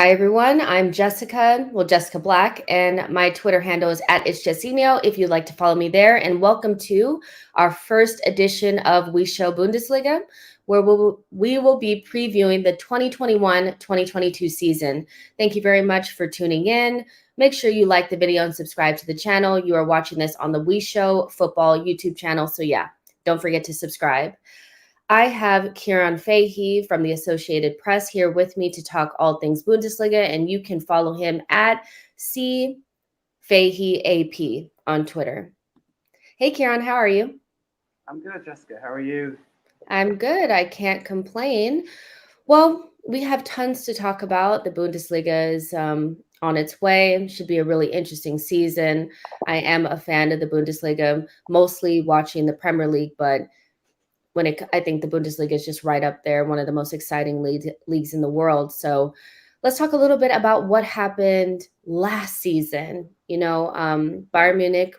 Hi, everyone. I'm Jessica Black, and my Twitter handle is @It'sJessinio if you'd like to follow me there. And welcome to our first edition of WeShow Bundesliga, where we will be previewing the 2021-2022 season. Thank you very much for tuning in. Make sure you like the video and subscribe to the channel. You are watching this on the WeShow Football YouTube channel, so yeah, don't forget to subscribe. I have Ciarán Fahey from the Associated Press here with me to talk all things Bundesliga, and you can follow him at CFaheyAP on Twitter. Hey, Ciarán, how are you? I'm good, Jessica. How are you? I'm good. I can't complain. Well, we have tons to talk about. The Bundesliga is on its way. It should be a really interesting season. I am a fan of the Bundesliga, mostly watching the Premier League, but I think the Bundesliga is just right up there, one of the most exciting leagues in the world. So let's talk a little bit about what happened last season. Bayern Munich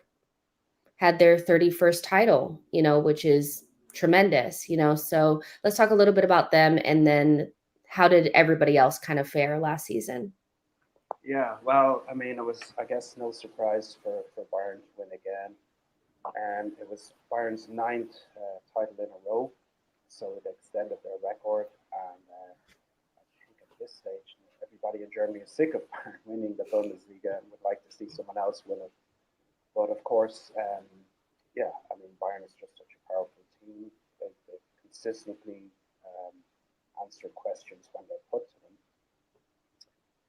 had their 31st title, which is tremendous, So let's talk a little bit about them, and then how did everybody else kind of fare last season? Yeah, well, I mean, it was, I guess, no surprise for Bayern to win again. And it was Bayern's ninth title in a row, so it extended their record. And I think at this stage, everybody in Germany is sick of Bayern winning the Bundesliga and would like to see someone else win it. But of course, Bayern is just such a powerful team. They consistently answer questions when they're put to them.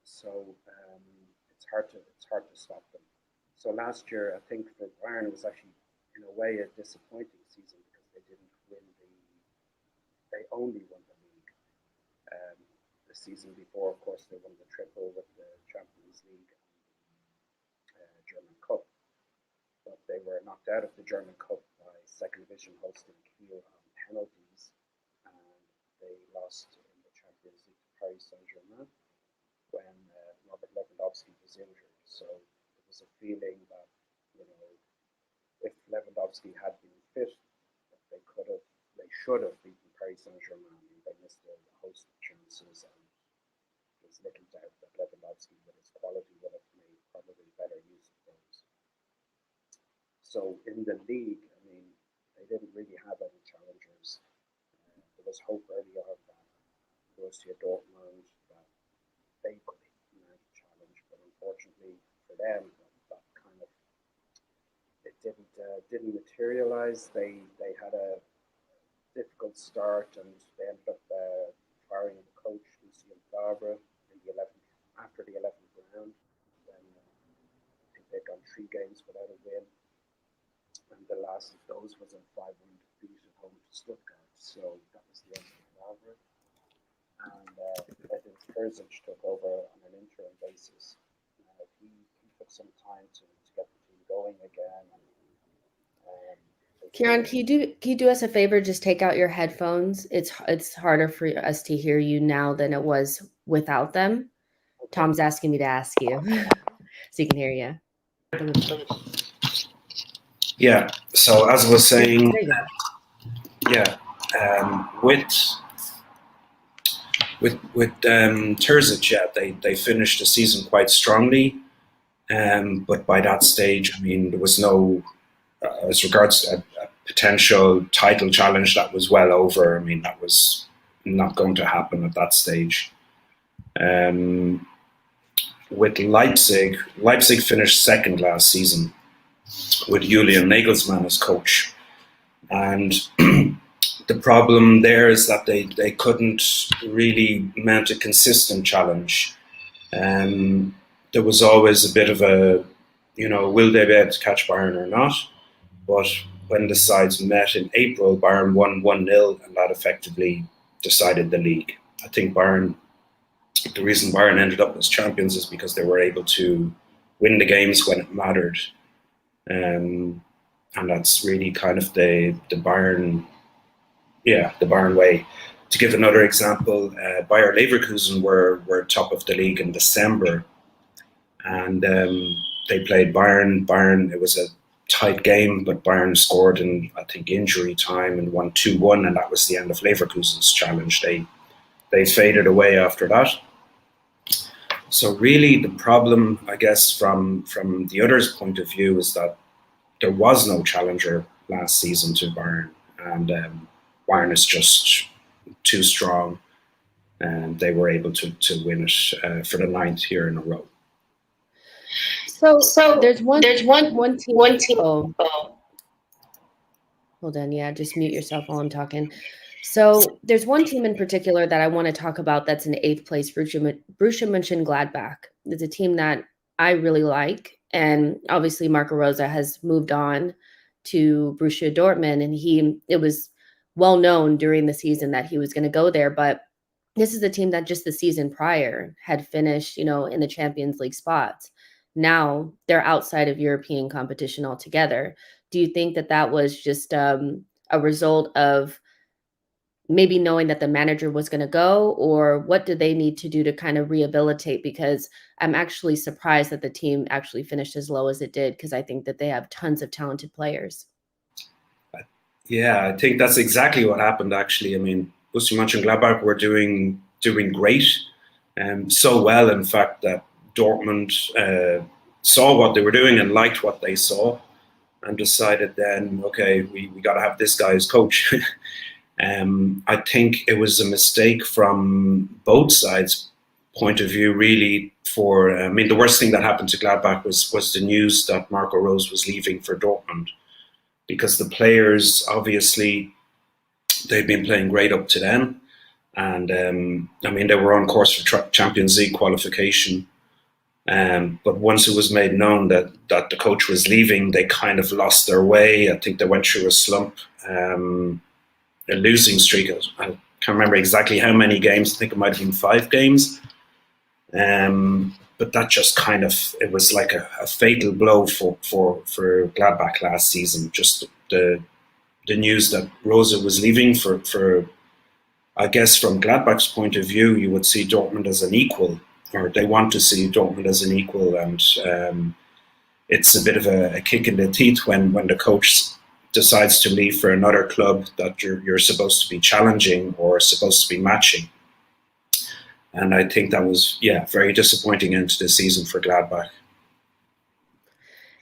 So it's hard to stop them. So last year, I think for Bayern, it was actually, in a way, a disappointing season because they only won the league. The season before, of course, they won the triple with the Champions League and the German Cup. But they were knocked out of the German Cup by second division hosting Kiel on penalties, and they lost in the Champions League to Paris Saint-Germain when Robert Lewandowski was injured. So it was a feeling that, if Lewandowski had been fit, they should have beaten Paris Saint-Germain. They missed a host of chances, and there's little doubt that Lewandowski, with his quality, would have made probably better use of those. So in the league, I mean, they didn't really have any challengers. There was hope early on that Borussia Dortmund, that they could mount a challenge, but unfortunately for them, that kind of didn't materialize. They had a difficult start, and they ended up firing the coach, Lucien Favre, after the 11th round. Then I think they'd gone 3 games without a win, and the last of those was a 5-1 defeat at home to Stuttgart. So that was the end of Favre. And I think Terzic took over on an interim basis. He took some time to get the team going again. Ciarán, can you do us a favor? Just take out your headphones. It's harder for us to hear you now than it was without them. Okay. Tom's asking me to ask you, so you can hear you. Yeah. So as I was saying, with Terzic, they finished the season quite strongly, but by that stage, I mean, there was no, as regards a potential title challenge, that was well over. I mean, that was not going to happen at that stage. With Leipzig finished second last season with Julian Nagelsmann as coach, and the problem there is that they couldn't really mount a consistent challenge. There was always a bit of a, will they be able to catch Bayern or not? But when the sides met in April, Bayern won 1-0, and that effectively decided the league. I think the reason Bayern ended up as champions is because they were able to win the games when it mattered. And that's really kind of the Bayern way. To give another example, Bayer Leverkusen were top of the league in December, and they played Bayern. Bayern, it was a tight game, but Bayern scored in, I think, injury time and won 2-1, and that was the end of Leverkusen's challenge. They faded away after that. So really the problem, I guess, from the others' point of view is that there was no challenger last season to Bayern, and Bayern is just too strong, and they were able to win it for the 9th year in a row. So there's one team. Oh, hold on. Yeah, just mute yourself while I'm talking. So there's one team in particular that I want to talk about that's in 8th place, Borussia Mönchengladbach. It's a team that I really like. And obviously Marco Rose has moved on to Borussia Dortmund, and it was well known during the season that he was going to go there. But this is a team that just the season prior had finished, in the Champions League spots. Now they're outside of European competition altogether. Do you think that was just a result of maybe knowing that the manager was going to go, or what do they need to do to kind of rehabilitate? Because I'm actually surprised that the team actually finished as low as it did, because I think that they have tons of talented players. Yeah, I think that's exactly what happened, actually. I mean, Borussia Mönchengladbach were doing great, so well, in fact, that Dortmund saw what they were doing and liked what they saw, and decided then, okay, we got to have this guy as coach. I think it was a mistake from both sides' point of view, really. The worst thing that happened to Gladbach was the news that Marco Rose was leaving for Dortmund, because the players, obviously, they'd been playing great up to then. And they were on course for Champions League qualification. But once it was made known that the coach was leaving, they kind of lost their way. I think they went through a slump, a losing streak. I can't remember exactly how many games. I think it might have been 5 games. But that just it was like a fatal blow for Gladbach last season. Just the news that Rose was leaving for I guess from Gladbach's point of view, you would see Dortmund as an equal, or they want to see Dortmund as an equal, and it's a bit of a kick in the teeth when the coach decides to leave for another club that you're supposed to be challenging or supposed to be matching. And I think that was, very disappointing end to the season for Gladbach.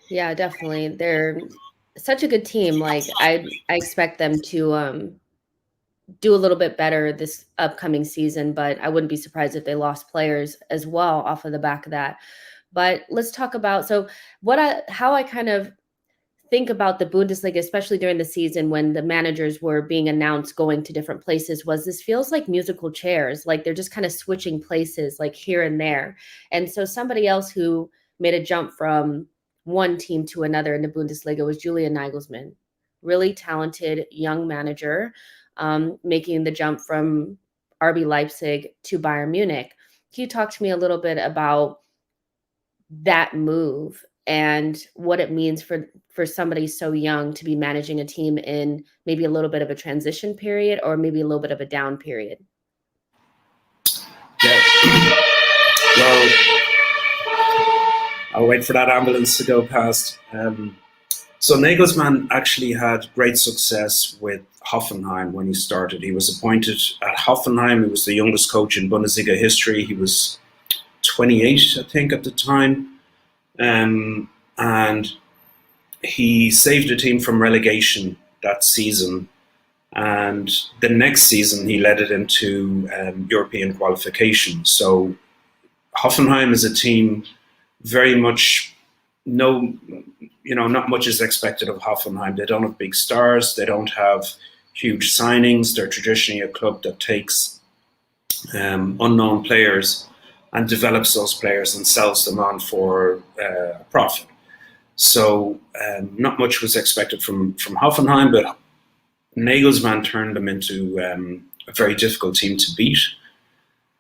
Yeah, definitely. They're such a good team. Like I expect them to do a little bit better this upcoming season, but I wouldn't be surprised if they lost players as well off of the back of that. But let's talk about how I kind of think about the Bundesliga, especially during the season when the managers were being announced going to different places, was this feels like musical chairs. Like they're just kind of switching places like here and there. And so somebody else who made a jump from one team to another in the Bundesliga was Julian Nagelsmann. Really talented young manager, making the jump from RB Leipzig to Bayern Munich. Can you talk to me a little bit about that move and what it means for somebody so young to be managing a team in maybe a little bit of a transition period, or maybe a little bit of a down period? Yeah. Well, I'll wait for that ambulance to go past. So Nagelsmann actually had great success with Hoffenheim when he started. He was appointed at Hoffenheim. He was the youngest coach in Bundesliga history. He was 28, I think, at the time. And he saved the team from relegation that season. And the next season, he led it into European qualification. So Hoffenheim is a team very much, not much is expected of Hoffenheim. They don't have big stars. They don't have huge signings. They're traditionally a club that takes unknown players and develops those players and sells them on for a profit. So not much was expected from Hoffenheim, but Nagelsmann turned them into a very difficult team to beat.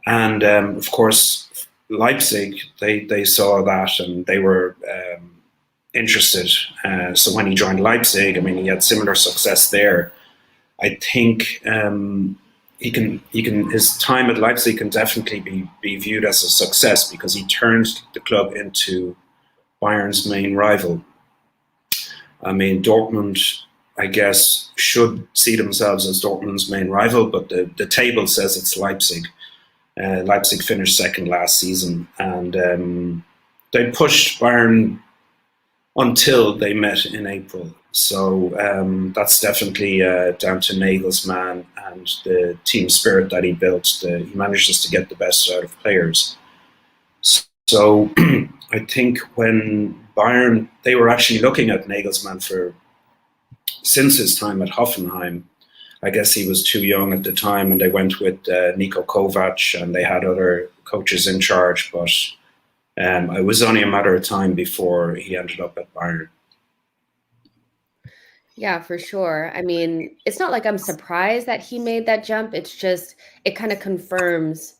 And of course, Leipzig, they saw that and they were interested. So when he joined Leipzig, he had similar success there. I think his time at Leipzig can definitely be viewed as a success, because he turned the club into Bayern's main rival. Dortmund, I guess, should see themselves as Dortmund's main rival, but the table says it's Leipzig. Leipzig finished second last season, and they pushed Bayern until they met in April. So that's definitely down to Nagelsmann and the team spirit that he built. He manages to get the best out of players. So I think when Bayern, they were actually looking at Nagelsmann since his time at Hoffenheim. I guess he was too young at the time, and they went with Niko Kovac, and they had other coaches in charge, but it was only a matter of time before he ended up at Bayern. Yeah, for sure. I mean, it's not like I'm surprised that he made that jump. It's just, it kind of confirms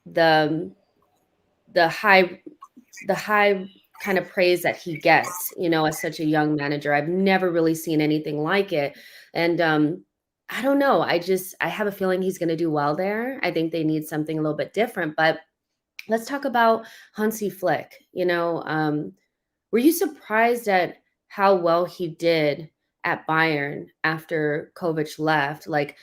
the high kind of praise that he gets, as such a young manager. I've never really seen anything like it. And I don't know. I have a feeling he's going to do well there. I think they need something a little bit different, but let's talk about Hansi Flick. Were you surprised at how well he did at Bayern after Kovac left? Like,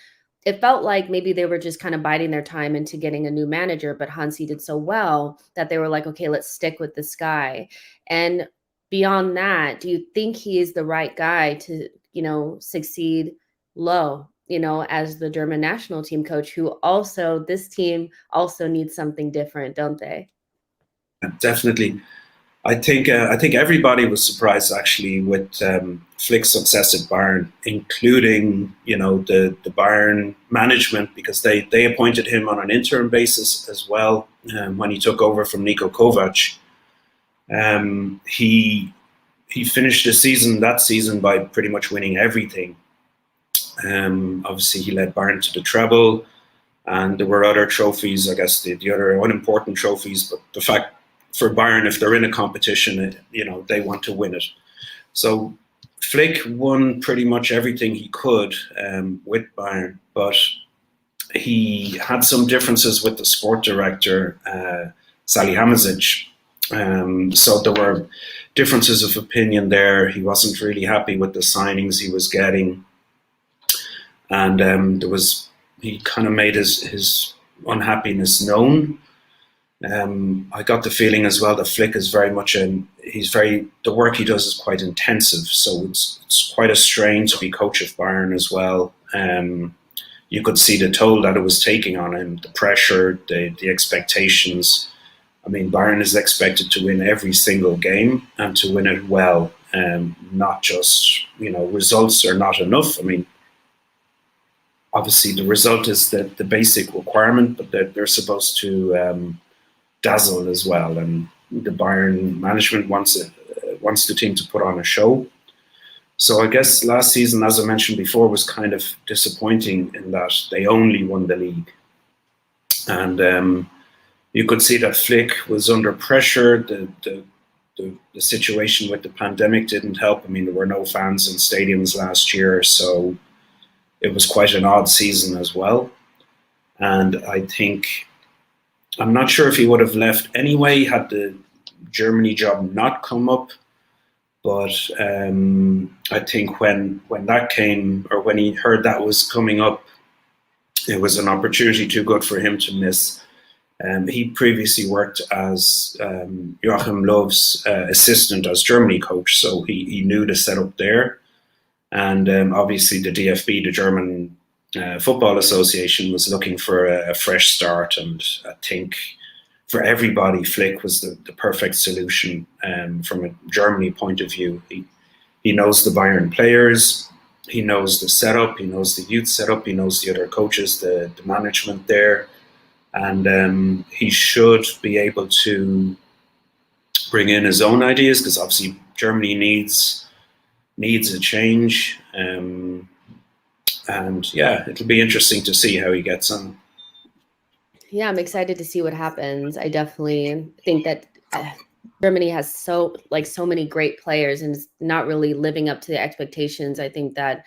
it felt like maybe they were just kind of biding their time into getting a new manager, but Hansi did so well that they were like, okay, let's stick with this guy. And beyond that, do you think he is the right guy to, succeed Low, as the German national team coach, who also, this team also needs something different, don't they? Definitely. I think everybody was surprised actually with Flick's success at Bayern, including the Bayern management, because they appointed him on an interim basis as well when he took over from Niko Kovac. He finished that season by pretty much winning everything. Obviously, he led Bayern to the treble, and there were other trophies. I guess the other unimportant trophies, but the fact for Bayern, if they're in a competition, they want to win it. So Flick won pretty much everything he could with Bayern, but he had some differences with the sport director, Salihamidzic. So there were differences of opinion there. He wasn't really happy with the signings he was getting, and he kind of made his unhappiness known. I got the feeling as well that Flick is very much the work he does is quite intensive, so it's quite a strain to be coach of Bayern as well. You could see the toll that it was taking on him, the pressure, the expectations. I mean, Bayern is expected to win every single game and to win it well, not just, results are not enough. I mean, obviously the result is the basic requirement, but they're supposed to dazzle as well, and the Bayern management wants the team to put on a show. So I guess last season, as I mentioned before, was kind of disappointing in that they only won the league, and you could see that Flick was under pressure. The situation with the pandemic didn't help. I mean, there were no fans in stadiums last year, so it was quite an odd season as well. And I think, I'm not sure if he would have left anyway had the Germany job not come up. But I think when that came, or when he heard that was coming up, it was an opportunity too good for him to miss. He previously worked as Joachim Löw's assistant as Germany coach, so he knew the setup there. And obviously the DFB, the German Football Association, was looking for a fresh start. And I think for everybody, Flick was the perfect solution from a Germany point of view. He knows the Bayern players, he knows the setup, he knows the youth setup, he knows the other coaches, the management there. And he should be able to bring in his own ideas, because obviously Germany needs a change. And yeah, it'll be interesting to see how he gets on. Yeah, I'm excited to see what happens. I definitely think that Germany has so many great players, and it's not really living up to the expectations I think that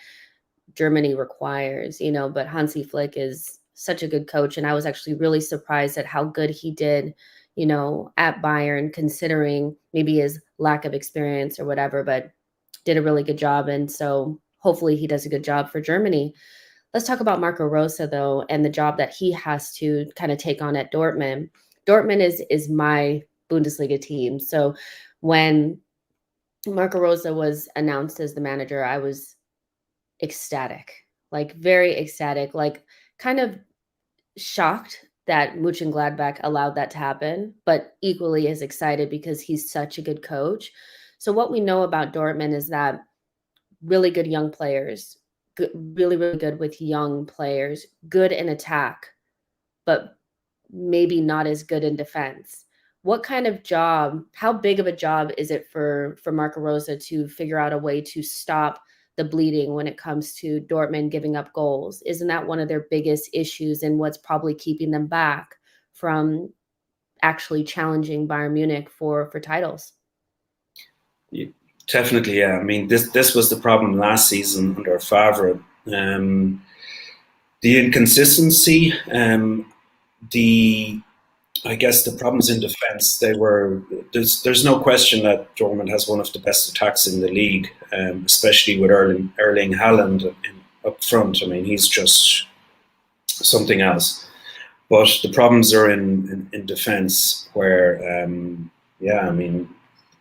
Germany requires, but Hansi Flick is such a good coach. And I was actually really surprised at how good he did, at Bayern, considering maybe his lack of experience or whatever, but did a really good job. And so hopefully he does a good job for Germany. Let's talk about Marco Rose, though, and the job that he has to kind of take on at Dortmund. Dortmund is my Bundesliga team. So when Marco Rose was announced as the manager, I was ecstatic, like very ecstatic, like kind of shocked that Mönchengladbach allowed that to happen, but equally as excited because he's such a good coach. So what we know about Dortmund is that really good young players, really, really good with young players, good in attack, but maybe not as good in defense. What kind of job, how big of a job is it for Marco Rose to figure out a way to stop the bleeding when it comes to Dortmund giving up goals? Isn't that one of their biggest issues and what's probably keeping them back from actually challenging Bayern Munich for titles? Definitely, yeah. I mean, this was the problem last season under Favre. The inconsistency, I guess the problems in defence. There's no question that Dortmund has one of the best attacks in the league, especially with Erling Haaland up front. I mean, he's just something else. But the problems are in defence, where I mean,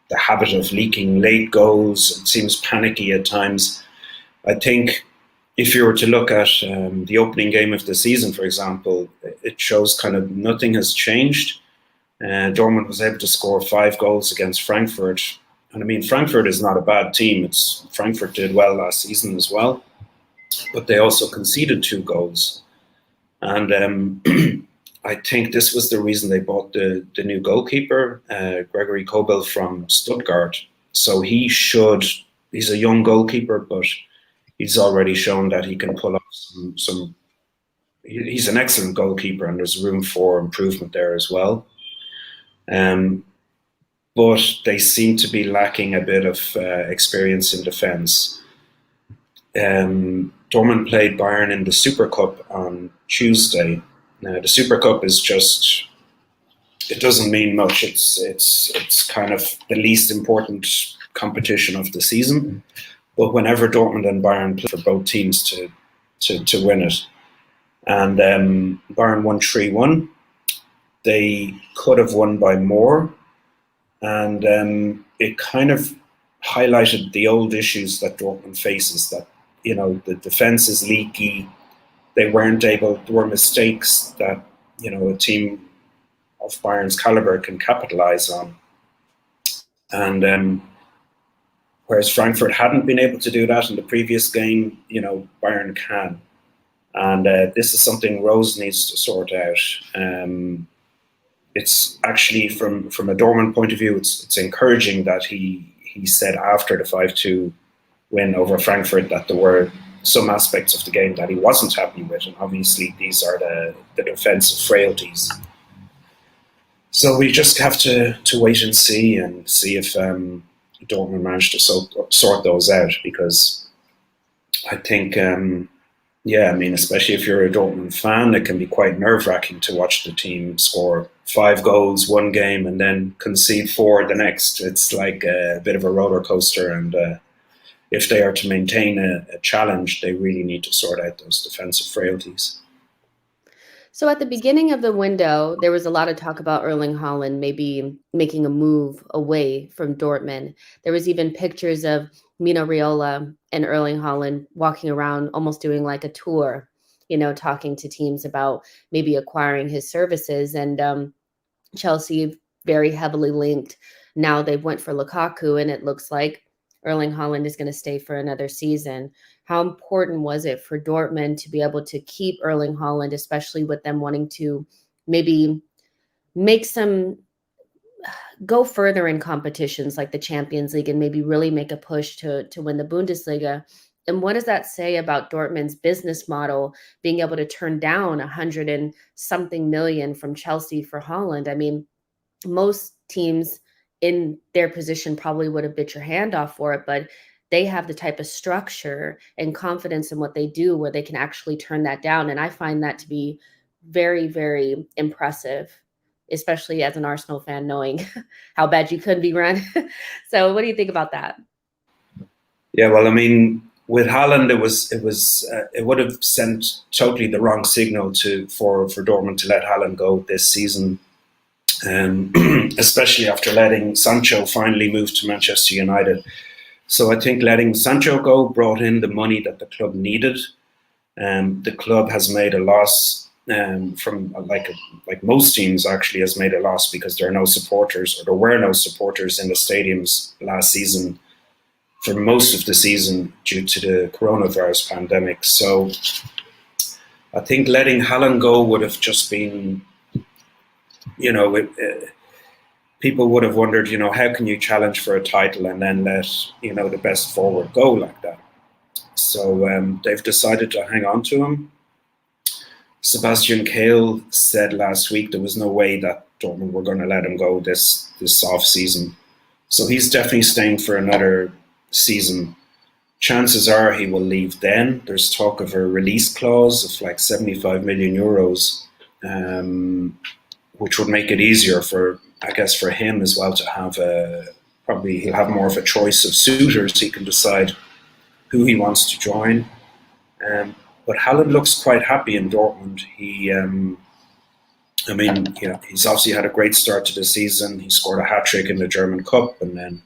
the habit of leaking late goals. It seems panicky at times. I think if you were to look at the opening game of the season, for example, it shows kind of nothing has changed. Dortmund was able to score 5 goals against Frankfurt. And I mean, Frankfurt is not a bad team. Frankfurt did well last season as well. But they also conceded 2 goals. And I think this was the reason they bought the new goalkeeper, Gregory Kobel from Stuttgart. So he's a young goalkeeper, but he's already shown that he can pull off some. He's an excellent goalkeeper, and there's room for improvement there as well. But they seem to be lacking a bit of experience in defence. Dortmund played Bayern in the Super Cup on Tuesday. Now, the Super Cup is it doesn't mean much. It's kind of the least important competition of the season. But whenever Dortmund and Bayern play for both teams to win it, and Bayern won 3-1, they could have won by more, and it kind of highlighted the old issues that Dortmund faces. That the defense is leaky. There were mistakes that a team of Bayern's caliber can capitalize on, and whereas Frankfurt hadn't been able to do that in the previous game, Bayern can, and this is something Rose needs to sort out. It's actually from a Dortmund point of view, it's encouraging that he said after the 5-2 win over Frankfurt that there were some aspects of the game that he wasn't happy with, and obviously these are the defensive frailties. So we just have to wait and see if Dortmund managed to sort those out, because I think, I mean, especially if you're a Dortmund fan, it can be quite nerve-wracking to watch the team score 5 goals one game and then concede 4 the next. It's like a bit of a roller coaster, and if they are to maintain a challenge, they really need to sort out those defensive frailties. So at the beginning of the window, there was a lot of talk about Erling Haaland maybe making a move away from Dortmund. There was even pictures of Mino Raiola and Erling Haaland walking around, almost doing like a tour, talking to teams about maybe acquiring his services. And Chelsea very heavily linked. Now they went for Lukaku, and it looks like Erling Haaland is going to stay for another season. How important was it for Dortmund to be able to keep Erling Haaland, especially with them wanting to maybe make some go further in competitions like the Champions League and maybe really make a push to win the Bundesliga? And what does that say about Dortmund's business model, being able to turn down 100 and something million from Chelsea for Haaland? I mean, most teams in their position probably would have bit your hand off for it, but they have the type of structure and confidence in what they do where they can actually turn that down. And I find that to be very, very impressive, especially as an Arsenal fan, knowing how bad you could be run. So what do you think about that? Yeah, well, I mean, with Haaland, it would have sent totally the wrong signal for Dortmund to let Haaland go this season, especially after letting Sancho finally move to Manchester United. So I think letting Sancho go brought in the money that the club needed. The club has made a loss from like most teams actually has made a loss because there are no supporters, or there were no supporters in the stadiums last season for most of the season due to the coronavirus pandemic. So I think letting Haaland go would have just been, people would have wondered, how can you challenge for a title and then let, the best forward go like that? So they've decided to hang on to him. Sebastian Kehl said last week there was no way that Dortmund were going to let him go this off season. So he's definitely staying for another season. Chances are he will leave then. There's talk of a release clause of like 75 million euros, which would make it easier for him as well to have probably he'll have more of a choice of suitors. He can decide who he wants to join. But Haaland looks quite happy in Dortmund. He's obviously had a great start to the season. He scored a hat-trick in the German Cup and then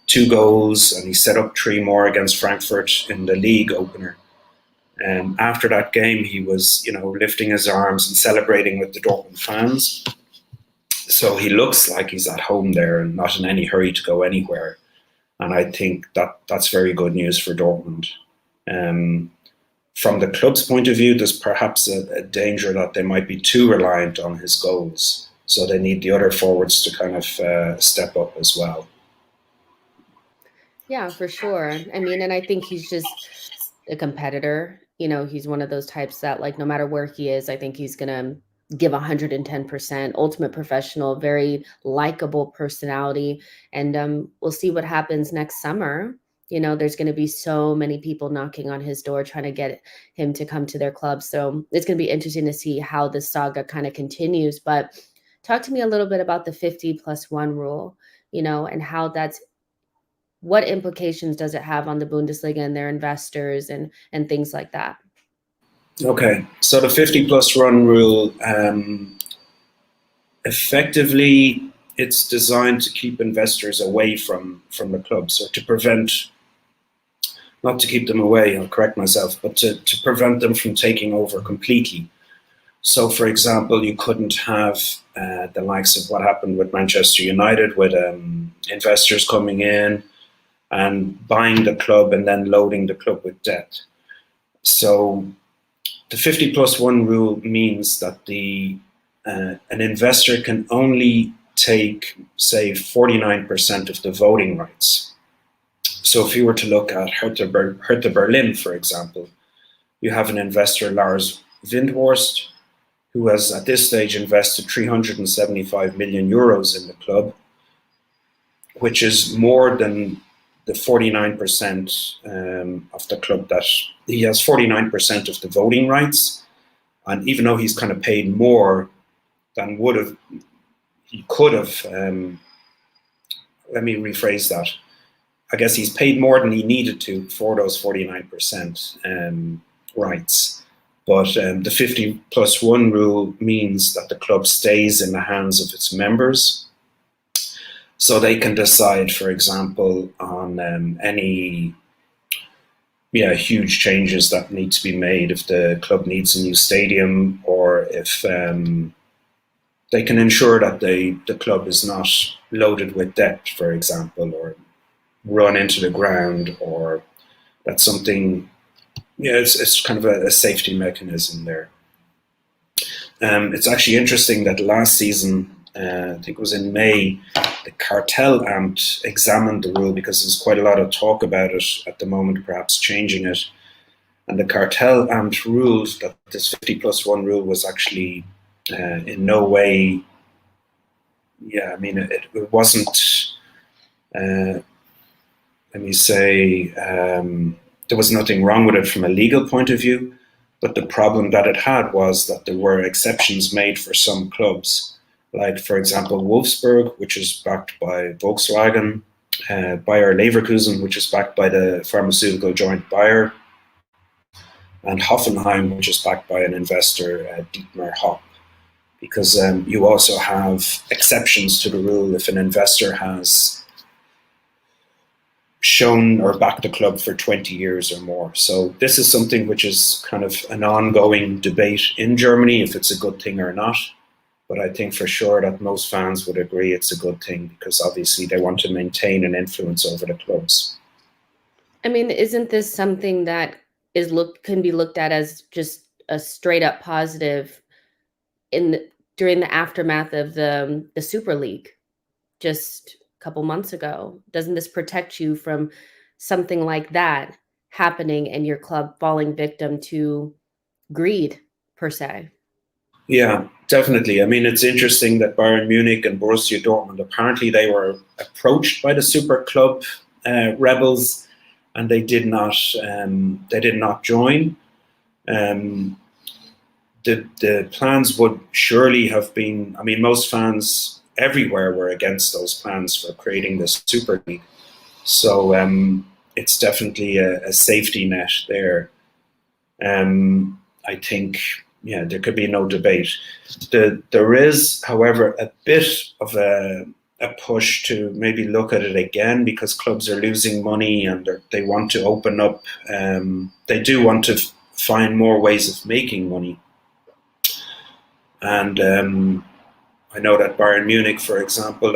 2 goals, and he set up 3 more against Frankfurt in the league opener. After that game, he was, lifting his arms and celebrating with the Dortmund fans. So he looks like he's at home there and not in any hurry to go anywhere. And I think that's very good news for Dortmund. From the club's point of view, there's perhaps a danger that they might be too reliant on his goals. So they need the other forwards to kind of step up as well. Yeah, for sure. And I think he's just a competitor. He's one of those types that, like, no matter where he is, I think he's going to give 110%, ultimate professional, very likable personality. And we'll see what happens next summer. There's going to be so many people knocking on his door trying to get him to come to their club. So it's going to be interesting to see how this saga kind of continues. But talk to me a little bit about the 50+1 rule, and how what implications does it have on the Bundesliga and their investors and things like that? Okay, so the 50+1 rule, effectively, it's designed to keep investors away from the clubs, or to prevent, not to keep them away, I'll correct myself, but to prevent them from taking over completely. So, for example, you couldn't have the likes of what happened with Manchester United, with investors coming in and buying the club and then loading the club with debt. So the 50+1 rule means that an investor can only take, say, 49% of the voting rights. So if you were to look at Hertha Berlin, for example, you have an investor, Lars Windhorst, who has at this stage invested 375 million euros in the club, which is more than the 49% of the club that he has 49% of the voting rights. And even though he's kind of paid more than he could have, let me rephrase that. I guess he's paid more than he needed to for those 49% rights. But the 50+1 rule means that the club stays in the hands of its members. So they can decide, for example, on any huge changes that need to be made, if the club needs a new stadium, or if they can ensure that the club is not loaded with debt, for example, or run into the ground, or that something, it's kind of a safety mechanism there. It's actually interesting that last season, I think it was in May, the Kartellamt examined the rule, because there's quite a lot of talk about it at the moment, perhaps changing it. And the Kartellamt ruled that this 50+1 rule was actually in no way, it wasn't, there was nothing wrong with it from a legal point of view, but the problem that it had was that there were exceptions made for some clubs. Like, for example, Wolfsburg, which is backed by Volkswagen, Bayer Leverkusen, which is backed by the pharmaceutical joint Bayer, and Hoffenheim, which is backed by an investor, Dietmar Hopp. Because you also have exceptions to the rule if an investor has shown or backed a club for 20 years or more. So this is something which is kind of an ongoing debate in Germany, if it's a good thing or not. But I think for sure that most fans would agree it's a good thing, because obviously they want to maintain an influence over the clubs. I mean, isn't this something that can be looked at as just a straight up positive during the aftermath of the Super League just a couple months ago? Doesn't this protect you from something like that happening and your club falling victim to greed, per se? Yeah, definitely. I mean, it's interesting that Bayern Munich and Borussia Dortmund, apparently they were approached by the super club rebels, and they did not join. The plans would surely have been, I mean, most fans everywhere were against those plans for creating this Super League. So it's definitely a safety net there. I think, yeah, there could be no debate. There is, however, a bit of a push to maybe look at it again, because clubs are losing money and they want to open up. They do want to find more ways of making money. And I know that Bayern Munich, for example,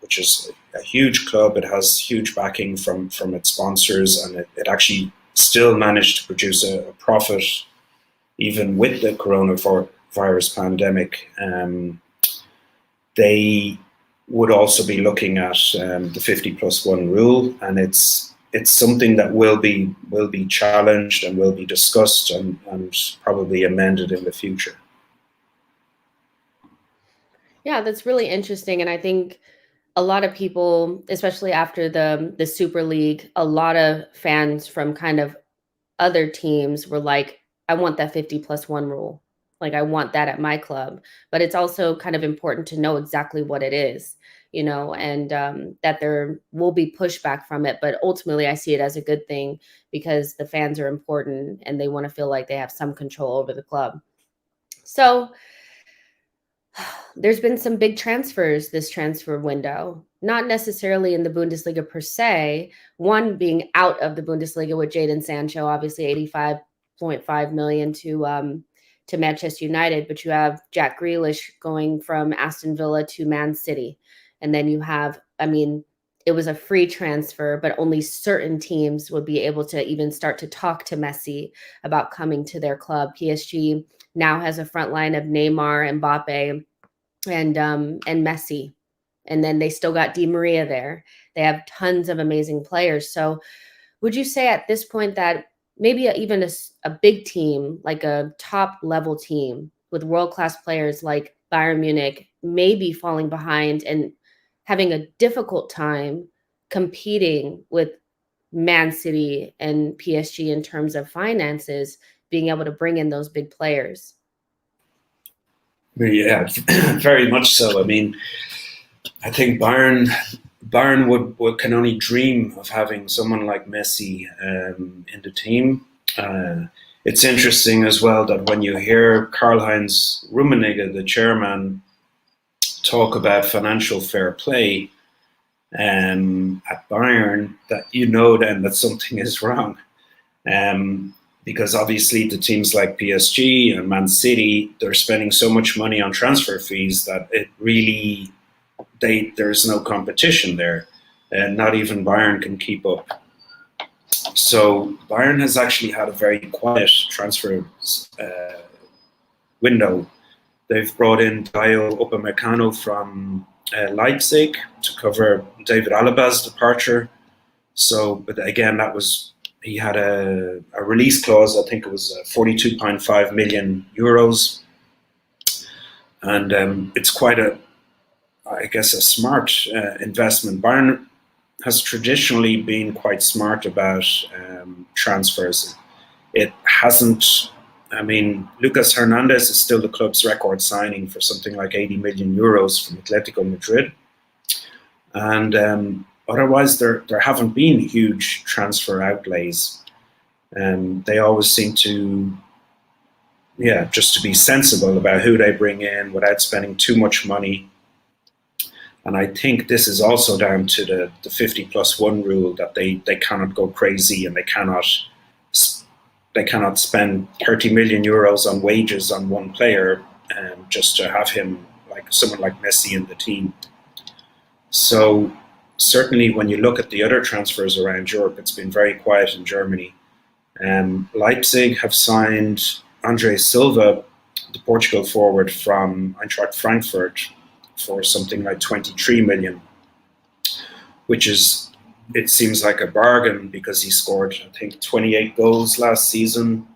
which is a huge club, it has huge backing from its sponsors, and it actually still managed to produce a profit even with the coronavirus pandemic. They would also be looking at the 50+1 rule, and it's something that will be challenged and will be discussed and probably amended in the future. Yeah, that's really interesting. And I think a lot of people, especially after the Super League, a lot of fans from kind of other teams were like, I want that 50+1 rule. Like, I want that at my club. But it's also kind of important to know exactly what it is, and that there will be pushback from it. But ultimately, I see it as a good thing, because the fans are important and they want to feel like they have some control over the club. So there's been some big transfers this transfer window, not necessarily in the Bundesliga per se, one being out of the Bundesliga with Jadon Sancho, obviously 85.5 million to Manchester United, but you have Jack Grealish going from Aston Villa to Man City. And then you have, I mean, it was a free transfer, but only certain teams would be able to even start to talk to Messi about coming to their club. PSG now has a front line of Neymar, Mbappe, and Messi. And then they still got Di Maria there. They have tons of amazing players. So would you say at this point that maybe even a big team, like a top level team with world-class players like Bayern Munich, may be falling behind and having a difficult time competing with Man City and PSG in terms of finances, being able to bring in those big players? Yeah, very much so. I mean, I think Bayern can only dream of having someone like Messi in the team. It's interesting as well that when you hear Karl-Heinz Rummenigge, the chairman, talk about financial fair play at Bayern, that then that something is wrong. Because obviously the teams like PSG and Man City, they're spending so much money on transfer fees that it really, there's no competition there. And not even Bayern can keep up. So Bayern has actually had a very quiet transfer window. They've brought in Dayot Upamecano from Leipzig to cover David Alaba's departure. So, but again, he had a release clause. I think it was 42.5 million euros, and it's quite a smart investment. Bayern has traditionally been quite smart about transfers. It hasn't. I mean, Lucas Hernandez is still the club's record signing for something like 80 million euros from Atletico Madrid, and otherwise, there haven't been huge transfer outlays. They always seem to, just to be sensible about who they bring in without spending too much money. And I think this is also down to the 50+1 rule, that they cannot go crazy, and they cannot spend 30 million euros on wages on one player just to have him, like someone like Messi, in the team. So certainly when you look at the other transfers around Europe, it's been very quiet in Germany. Leipzig have signed Andre Silva, the Portugal forward from Eintracht Frankfurt, for something like 23 million, which is, it seems like a bargain, because he scored, I think, 28 goals last season.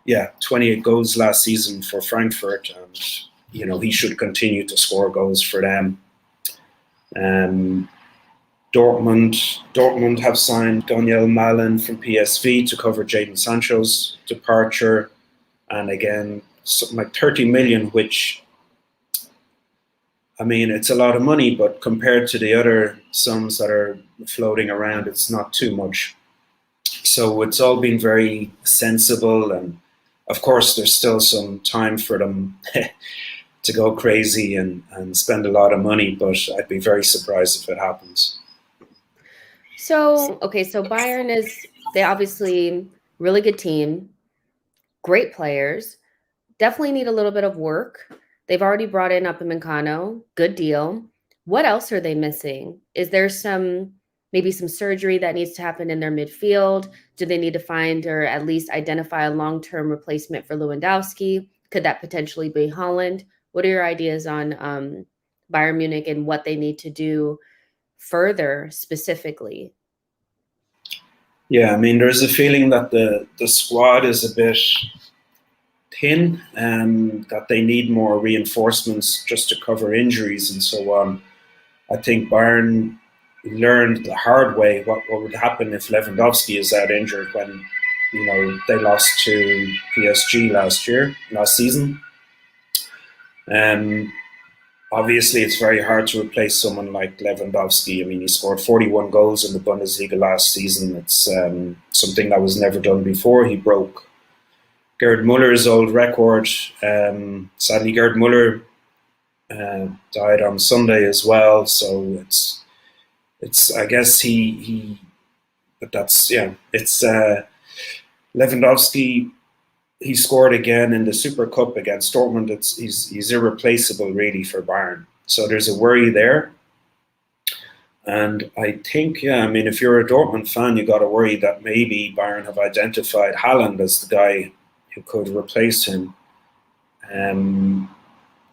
Yeah, 28 goals last season for Frankfurt, and he should continue to score goals for them. Dortmund have signed Daniel Malin from PSV to cover Jadon Sancho's departure, and again, something like 30 million, which, I mean, it's a lot of money, but compared to the other sums that are floating around, it's not too much. So it's all been very sensible, and of course there's still some time for them to go crazy and spend a lot of money, but I'd be very surprised if it happens. So Bayern they obviously really good team, great players, definitely need a little bit of work. They've already brought in Upamecano, good deal. What else are they missing? Is there maybe some surgery that needs to happen in their midfield? Do they need to find or at least identify a long-term replacement for Lewandowski? Could that potentially be Haaland? What are your ideas on Bayern Munich and what they need to do further specifically? Yeah, I mean, there's a feeling that the squad is a bit thin, and that they need more reinforcements just to cover injuries and so on. I think Bayern learned the hard way what would happen if Lewandowski is out injured, when they lost to PSG last season. Obviously, it's very hard to replace someone like Lewandowski. I mean, he scored 41 goals in the Bundesliga last season. It's something that was never done before. He broke Gerd Muller's old record. Sadly, Gerd Muller died on Sunday as well. So it's I guess but that's, it's Lewandowski. He scored again in the Super Cup against Dortmund. He's irreplaceable, really, for Bayern. So there's a worry there. And I think, if you're a Dortmund fan, you got to worry that maybe Bayern have identified Haaland as the guy who could replace him.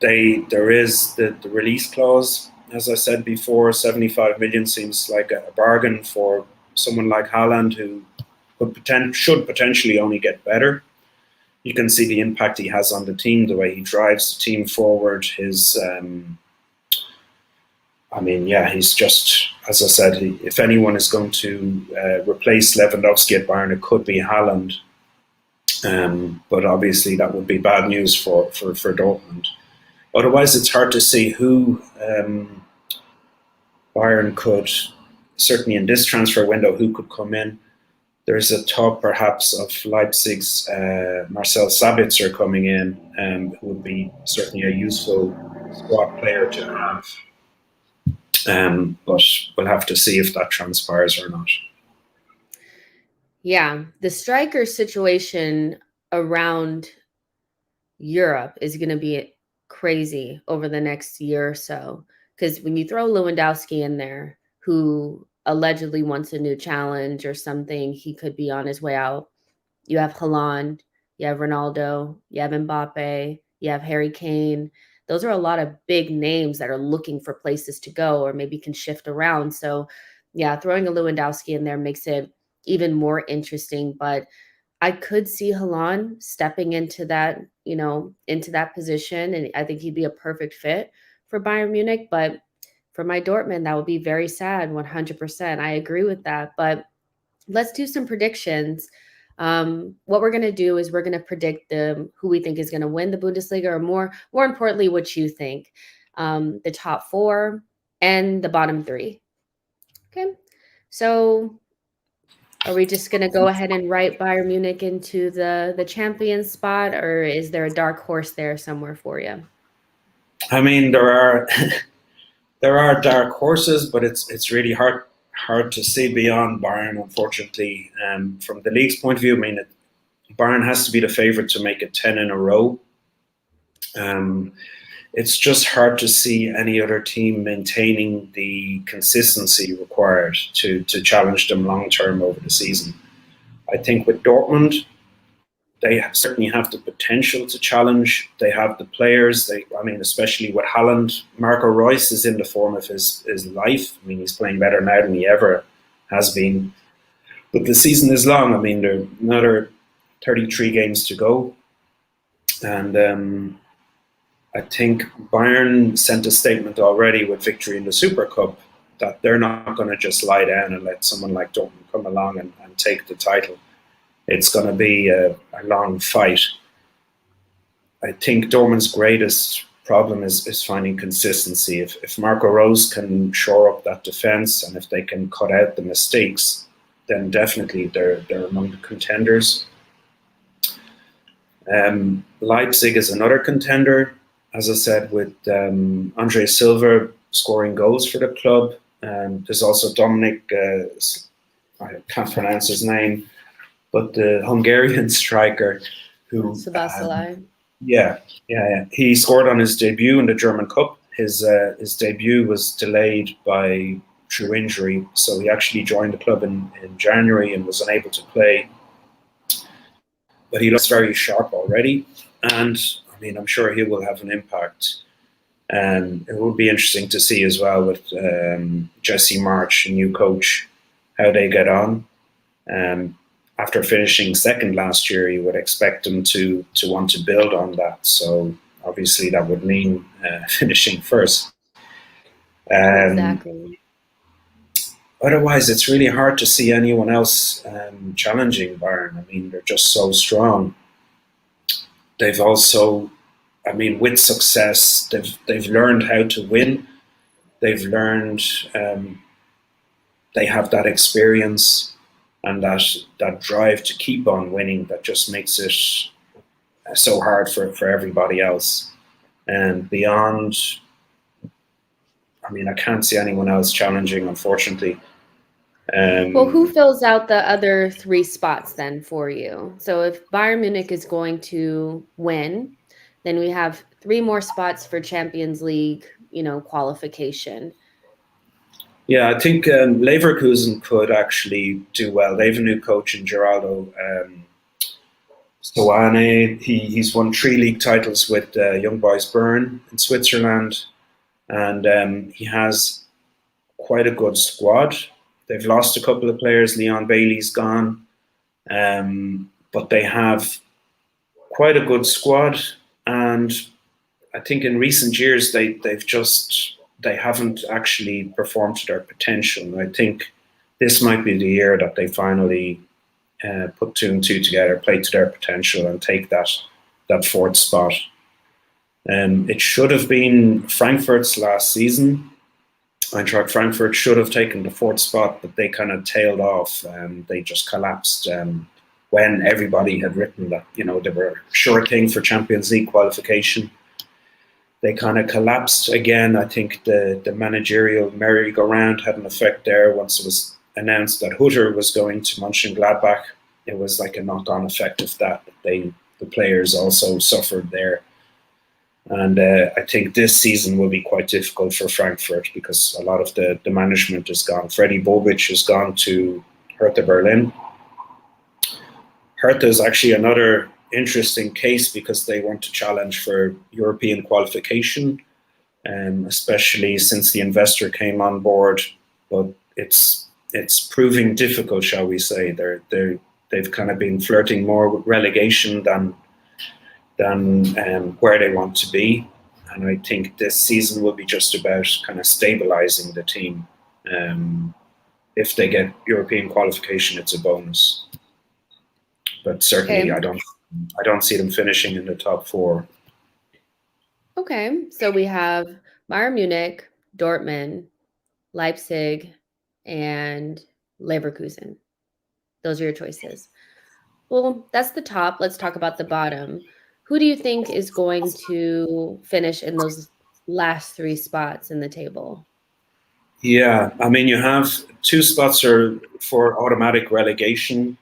There is the release clause, as I said before. 75 million seems like a bargain for someone like Haaland, who should potentially only get better. You can see the impact he has on the team, the way he drives the team forward. He's just, as I said, if anyone is going to replace Lewandowski at Bayern, it could be Haaland. But obviously that would be bad news for Dortmund. Otherwise, it's hard to see who Bayern could, certainly in this transfer window, who could come in. There's a talk perhaps of Leipzig's Marcel Sabitzer coming in, who would be certainly a useful squad player to have. But we'll have to see if that transpires or not. Yeah, the striker situation around Europe is going to be crazy over the next year or so. Because when you throw Lewandowski in there, who allegedly wants a new challenge or something, he could be on his way out. You have Haaland, you have Ronaldo, you have Mbappe, you have Harry Kane. Those are a lot of big names that are looking for places to go or maybe can shift around. So yeah, throwing a Lewandowski in there makes it even more interesting. But I could see Haaland stepping into that, into that position. And I think he'd be a perfect fit for Bayern Munich. But for my Dortmund, that would be very sad, 100%. I agree with that. But let's do some predictions. What we're going to do is we're going to predict who we think is going to win the Bundesliga, or more importantly, what you think, the top four and the bottom three. Okay. So are we just going to go ahead and write Bayern Munich into the champion spot, or is there a dark horse there somewhere for you? I mean, there are there are dark horses, but it's really hard to see beyond Bayern, unfortunately. From the league's point of view, I mean, Bayern has to be the favourite to make it 10 in a row. It's just hard to see any other team maintaining the consistency required to challenge them long term over the season. I think with Dortmund, they certainly have the potential to challenge. They have the players. I mean, especially with Haaland, Marco Reus is in the form of his life. I mean, he's playing better now than he ever has been. But the season is long. I mean, there are another 33 games to go, and I think Bayern sent a statement already with victory in the Super Cup that they're not going to just lie down and let someone like Dortmund come along and take the title. It's going to be a long fight. I think Dortmund's greatest problem is finding consistency. If Marco Reus can shore up that defence and if they can cut out the mistakes, then definitely they're among the contenders. Leipzig is another contender, as I said, with Andre Silva scoring goals for the club. There's also Dominic, I can't pronounce his name, but the Hungarian striker who Szoboszlai. Yeah. He scored on his debut in the German Cup. His debut was delayed through injury, so he actually joined the club in January and was unable to play. But he looks very sharp already, and I mean, I'm sure he will have an impact. And it will be interesting to see as well with Jesse March, a new coach, how they get on. After finishing second last year, you would expect them to want to build on that. So obviously that would mean finishing first. Exactly. Otherwise, it's really hard to see anyone else challenging Bayern. I mean, they're just so strong. They've also, I mean, with success, they've learned how to win. They've learned, they have that experience and that drive to keep on winning that just makes it so hard for everybody else. And beyond, I mean, I can't see anyone else challenging, unfortunately. Well, who fills out the other 3 spots then for you? So if Bayern Munich is going to win, then we have 3 more spots for Champions League, qualification. Yeah, I think Leverkusen could actually do well. They have a new coach in Geraldo Ciarán. He's won 3 league titles with Young Boys Bern in Switzerland, and he has quite a good squad. They've lost a couple of players. Leon Bailey's gone, but they have quite a good squad. And I think in recent years they haven't actually performed to their potential. And I think this might be the year that they finally put 2 and 2 together, play to their potential, and take that 4th spot. It should have been Frankfurt's last season. Eintracht Frankfurt should have taken the 4th spot, but they kind of tailed off and they just collapsed when everybody had written that, they were a sure thing for Champions League qualification. They kind of collapsed again. I think the managerial merry-go-round had an effect there. Once it was announced that Hutter was going to Mönchengladbach, it was like a knock-on effect of that. The players also suffered there. And I think this season will be quite difficult for Frankfurt because a lot of the management is gone. Freddy Bobic has gone to Hertha Berlin. Hertha is actually another interesting case because they want to challenge for European qualification, especially since the investor came on board. But it's proving difficult, shall we say. They've kind of been flirting more with relegation than where they want to be. And I think this season will be just about kind of stabilizing the team. If they get European qualification, it's a bonus. But certainly, Okay. I don't see them finishing in the top 4. Okay, so we have Bayern Munich, Dortmund, Leipzig, and Leverkusen. Those are your choices. Well, that's the top. Let's talk about the bottom. Who do you think is going to finish in those last 3 spots in the table? Yeah, I mean, you have 2 spots are for automatic relegation.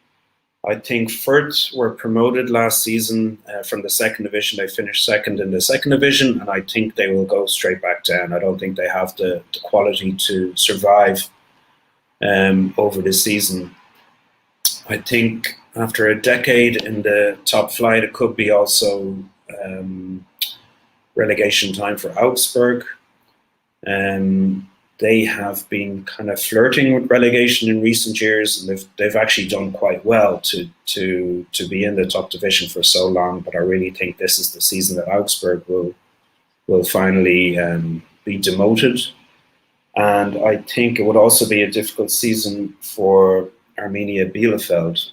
I think Fürth were promoted last season from the second division. They finished second in the second division, and I think they will go straight back down. I don't think they have the quality to survive over this season. I think after a decade in the top flight, it could be also relegation time for Augsburg. They have been kind of flirting with relegation in recent years, and they've actually done quite well to be in the top division for so long. But I really think this is the season that Augsburg will finally be demoted. And I think it would also be a difficult season for Arminia Bielefeld.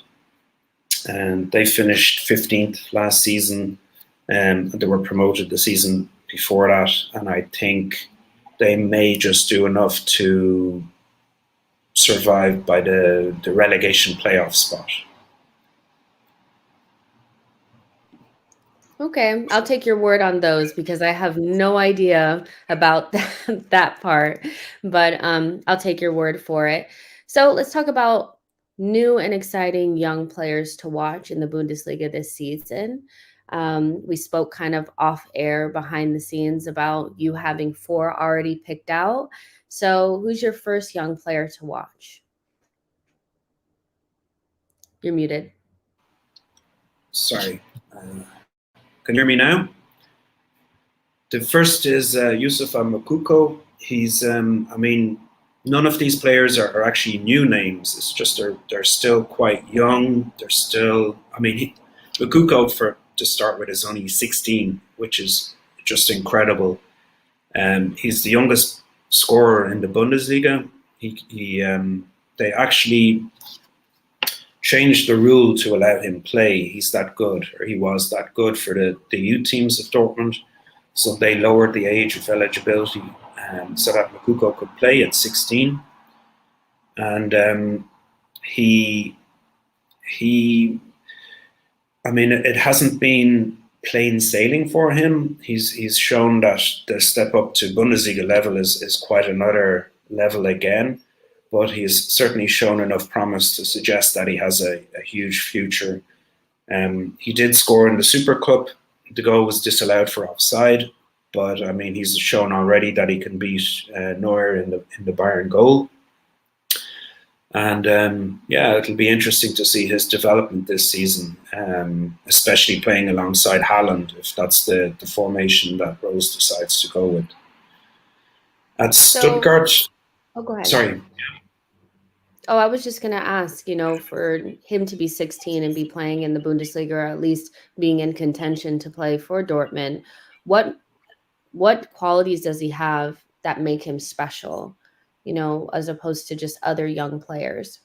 And they finished 15th last season, and they were promoted the season before that. And I think they may just do enough to survive by the relegation playoff spot. Okay, I'll take your word on those because I have no idea about that part, but I'll take your word for it. So let's talk about new and exciting young players to watch in the Bundesliga this season. We spoke kind of off air behind the scenes about you having 4 already picked out. So who's your first young player to watch? You're muted. Sorry. Can you hear me now? The first is Youssoufa Moukoko. He's, I mean, none of these players are actually new names. It's just they're still quite young. They're still, I mean, Moukoko, to start with, is only 16, which is just incredible. He's the youngest scorer in the Bundesliga. They actually changed the rule to allow him play. He's that good, or he was that good for the youth teams of Dortmund. So they lowered the age of eligibility so that Moukoko could play at 16. And he I mean, it hasn't been plain sailing for him. He's shown that the step up to Bundesliga level is quite another level again. But he's certainly shown enough promise to suggest that he has a huge future. He did score in the Super Cup. The goal was disallowed for offside, but I mean, he's shown already that he can beat Neuer in the Bayern goal. And yeah, it'll be interesting to see his development this season, especially playing alongside Haaland, if that's the formation that Rose decides to go with. At Stuttgart, go ahead. Sorry. Oh, I was just going to ask, for him to be 16 and be playing in the Bundesliga, or at least being in contention to play for Dortmund, what qualities does he have that make him special, as opposed to just other young players?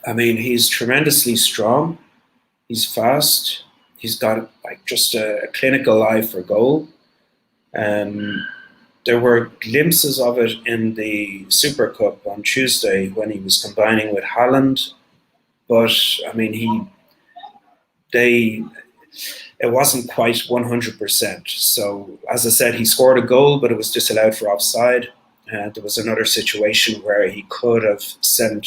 I mean, he's tremendously strong. He's fast. He's got just a clinical eye for goal. There were glimpses of it in the Super Cup on Tuesday when he was combining with Haaland, but I mean, it wasn't quite 100%. So as I said, he scored a goal, but it was disallowed for offside. There was another situation where he could have sent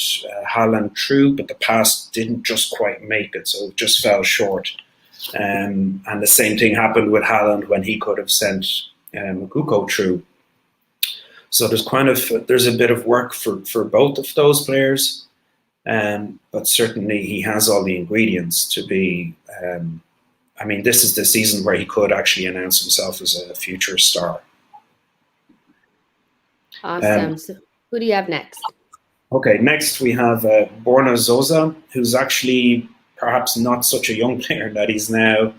Haaland through, but the pass didn't just quite make it, so it just fell short. And the same thing happened with Haaland when he could have sent Moukoko through. So there's a bit of work for both of those players, but certainly he has all the ingredients to be. I mean, this is the season where he could actually announce himself as a future star. Awesome. So who do you have next? Okay, next we have Borna Sosa, who's actually perhaps not such a young player that he's now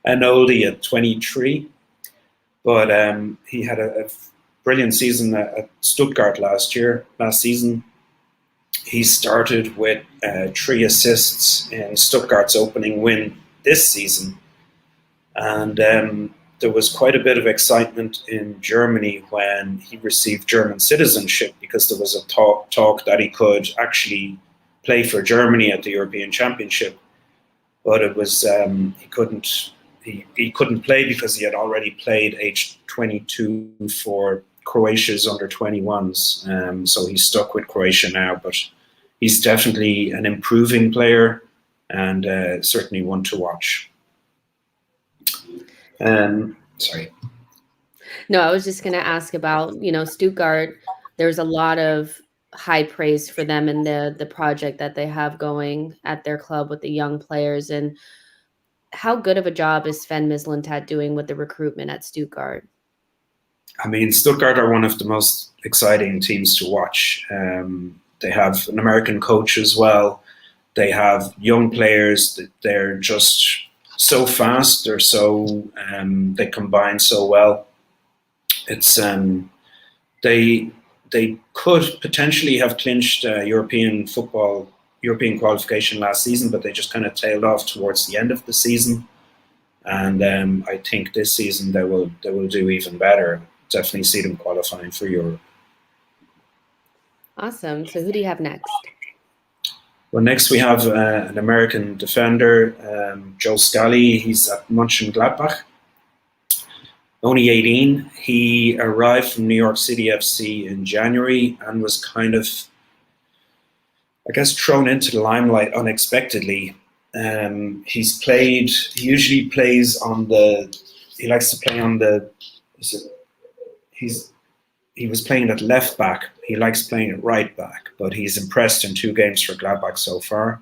an oldie at 23. But he had a brilliant season at Stuttgart last season. He started with 3 assists in Stuttgart's opening win this season. And there was quite a bit of excitement in Germany when he received German citizenship, because there was a talk that he could actually play for Germany at the European Championship, but it was he couldn't play because he had already played age 22 for Croatia's under 21s. So he's stuck with Croatia now, but he's definitely an improving player and certainly one to watch. Sorry. No, I was just going to ask about, Stuttgart. There's a lot of high praise for them and the project that they have going at their club with the young players. And how good of a job is Sven Mislintat doing with the recruitment at Stuttgart? I mean, Stuttgart are one of the most exciting teams to watch. They have an American coach as well. They have young players. They're just so fast. They're so they combine so well. It's they could potentially have clinched European qualification last season, but they just kind of tailed off towards the end of the season. And I think this season they will do even better. Definitely see them qualifying for Europe. Awesome. So who do you have next? Well, next we have an American defender, Joe Scally. He's at Mönchengladbach. Only 18. He arrived from New York City FC in January and was kind of, I guess, thrown into the limelight unexpectedly. He usually plays on he likes to play on he was playing at left back. He likes playing at right back, but he's impressed in 2 games for Gladbach so far.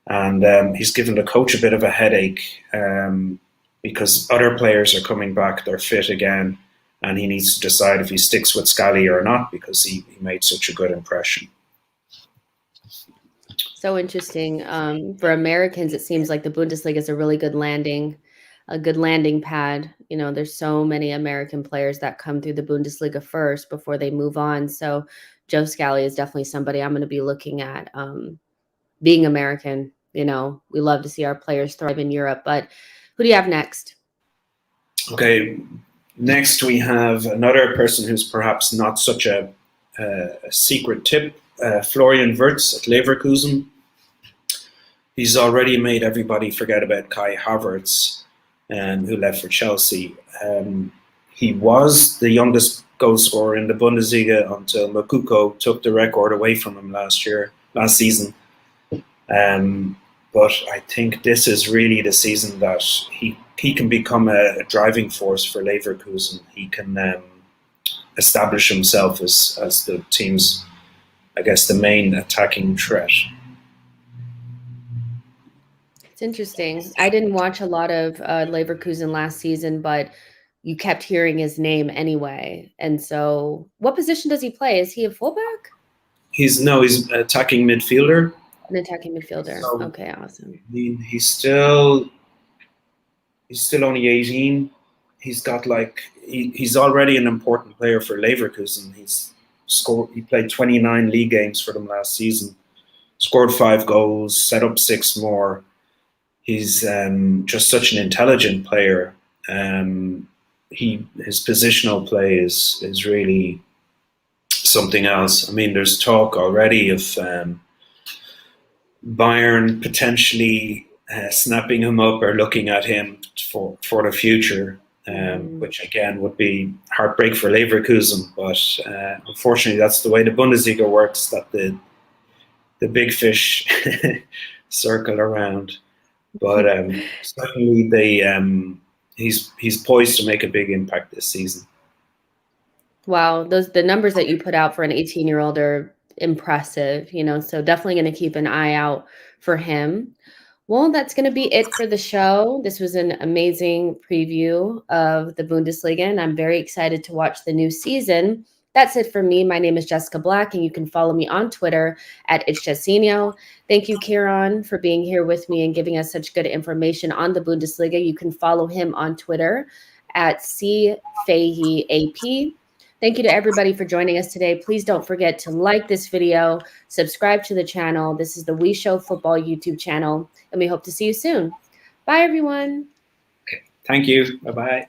And he's given the coach a bit of a headache because other players are coming back, they're fit again, and he needs to decide if he sticks with Scally or not because he made such a good impression. So interesting. For Americans, it seems like the Bundesliga is a really good landing pad. There's so many American players that come through the Bundesliga first before they move on. So Joe Scally is definitely somebody I'm going to be looking at. Being American, we love to see our players thrive in Europe. But who do you have next? Okay, next we have another person who's perhaps not such a secret tip, Florian Wirtz at Leverkusen. He's already made everybody forget about Kai Havertz, who left for Chelsea. He was the youngest goal scorer in the Bundesliga until Moukoko took the record away from him last season. But I think this is really the season that he can become a driving force for Leverkusen. He can establish himself as the team's, I guess, the main attacking threat. It's interesting. I didn't watch a lot of Leverkusen last season, but you kept hearing his name anyway. And so what position does he play? Is he a fullback? He's attacking midfielder. An attacking midfielder. So, okay, awesome. I mean, he's still only 18. He's got he's already an important player for Leverkusen. He played 29 league games for them last season, scored 5 goals, set up 6 more. He's just such an intelligent player. His positional play is really something else. I mean, there's talk already of Bayern potentially snapping him up or looking at him for the future, which again would be heartbreak for Leverkusen. But unfortunately, that's the way the Bundesliga works, that the big fish circle around. But certainly he's poised to make a big impact this season. Wow, the numbers that you put out for an 18-year-old are impressive, so definitely going to keep an eye out for him. Well, that's going to be it for the show. This was an amazing preview of the Bundesliga, and I'm very excited to watch the new season. That's it for me. My name is Jessica Black, and you can follow me on Twitter at @It'sJessinho. Thank you, Ciarán, for being here with me and giving us such good information on the Bundesliga. You can follow him on Twitter at @CFaheyAP. Thank you to everybody for joining us today. Please don't forget to like this video, subscribe to the channel. This is the WeShow Football YouTube channel, and we hope to see you soon. Bye, everyone. Okay. Thank you. Bye-bye.